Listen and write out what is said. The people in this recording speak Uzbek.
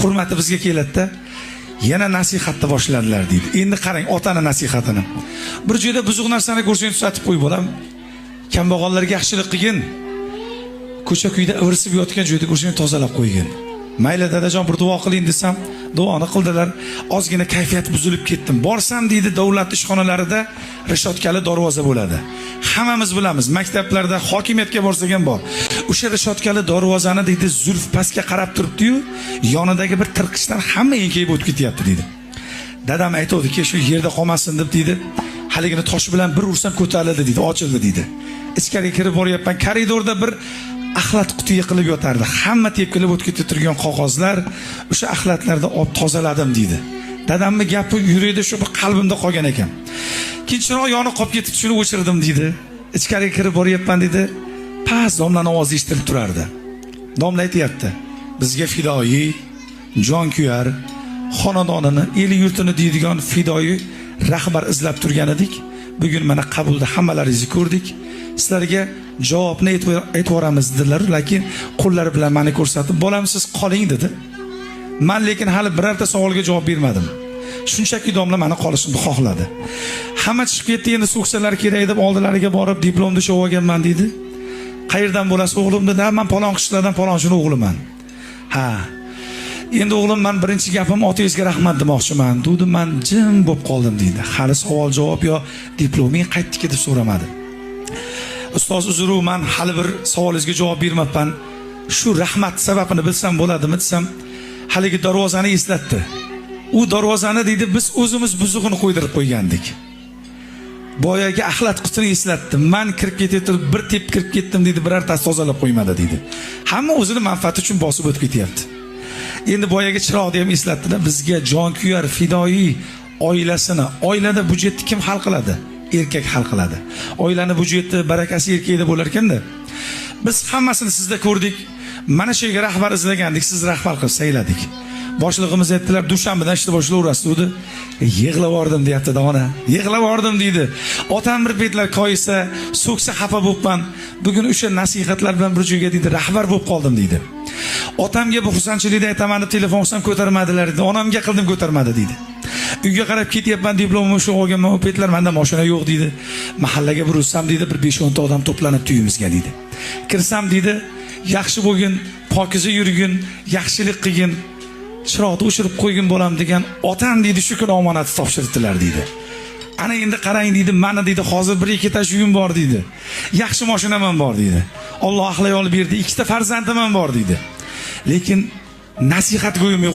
hurmati bizga keladi-da, yana nasihatni boshladilar deydi. Endi qarang otani nasihatini. Bir joyda buzuq narsani ko'rsang tuzatib qo'y bolam. Kambag'allarga yaxshilik qilgin. Ko'cha-kuyda ivirsib yotgan joyda ko'rsang tozalab qo'ygin. Mayli dadajon bir duo qiling desam, duoni qildilar. Ozgina kayfiyat buzilib ketdim. Borsam deydi, davlat ishxonalarida rishotkali darvoza bo'ladi. Hammamiz bilamiz, maktablarda hokimiyatga borsak ham bor. O'sha rishotkali darvozani deydi, zulf pastga qarab turibdi-yu, yonidagi bir tirqishdan hamma enkayib o'tib ketyapti deydi. Dadam aytuvdi-ki, shu yerda qolmasin deb deydi, haligini tosh bilan bir ursam ko'tarildi deydi, ochildi deydi. Ichkariga kirib boryapman, koridorda bir axlat quti yiqilib yotardi. Hamma tepkilib o'tib ketib turgan qog'ozlar, o'sha axlatlarda olib tozaladim deydi. Dadamning gapi yurakda shu bir qalbimda qolgan ekan. Keyinchroq yonib qolib ketib shuni o'chirdim deydi. Ichkariga kirib boryapman deydi. Past domlaning ovozi eshitilib turardi. Domla aytayapti: "Bizga fidoyi, jon kuyar, xonadonini, eli yurtini deydigan fidoyi rahbar izlab turgan edik. Bugun mana qabulda hammalaringizni ko'rdik. Sizlarga javobni aytvoramiz dedilar, lekin qo'llari bilan meni ko'rsatib, "Bolam siz qoling" dedi. Men lekin hali birorta savolga javob bermadim. Shunchaki domla meni qolishimni xohladi. Hamma chiqib ketdi, endi so'ksalar kerak deb oldilariga borib diplomni olib olganman dedi. "Qayerdan bo'lasiz o'g'lim?" dedi. "Men palon qishlardan palonchining o'g'liman." "Ha. Endi o'g'lim, men birinchi gapim otangizga rahmat demoqchiman." Dedi. Men jim bo'lib qoldim deydi. Hali savol javob yo diploming qaytdiki deb so'ramadi. "Ustoz uzru, men hali bir savolingizga javob bermabman. Shu rahmat sababini bilsam bo'ladimi?" desam, haligi darvozani eslatdi. U darvozani deydi, biz o'zimiz buzug'ini qo'ydirib qo'ygandik. Boyagi axlat qutini eslatdi. Men kirib ketib bir tep kirib ketdim deydi, birortasi tozalab qo'ymadi deydi. Hamma o'zini manfaati uchun bosib o'tib ketyapti. Endi boyagi chiroqni ham eslatdi-da, bizga jonkuyar, fidoyi oilasini, oilada budjetni kim hal qiladi? Erkak hal qiladi. Oilani budjeti, barakasi erkakda bo'lar ekanda. Biz hammasini sizda ko'rdik. Mana shu yerga rahbar izlagandik, siz rahbar qilib sayladik. Boshlig'imiz aytdilar, dushanbadan ishni boshlayverasiz dedi. Yig'lab yordim deyapti ona. Yig'lab yordim deydi. Otam bir betlar koyisa, so'ksa xafa bo'libman. Bugun o'sha nasihatlar bilan bir joyga deydi, rahbar bo'lib qoldim deydi. Otamga bu xursandchilikda aytaman deb telefon qilsam ko'tarmadilar dedi. Onamga qildim ko'tarmadi deydi. Uyga qarab ketyapman, diplomimni shu olganman, u petlar menda mashina yo'q deydi. Mahallaga bir ursam deydi, bir 5-10 ta odam to'planib uyimizga deydi. Kirsam deydi, yaxshi bo'lgin, pokiza yurgin, yaxshilik qilgin, chiroqni o'chirib qo'ygin bo'lam degan otam deydi, shu kun omonat topshirdilar deydi. Ana endi qarang deydi, mana deydi, hozir 1-2 ta uyim bor deydi. Yaxshi mashinam ham bor deydi. Alloh aqlay olib berdi, 2 ta farzandim ham bor deydi. Lekin nasihat go'yim yo'q.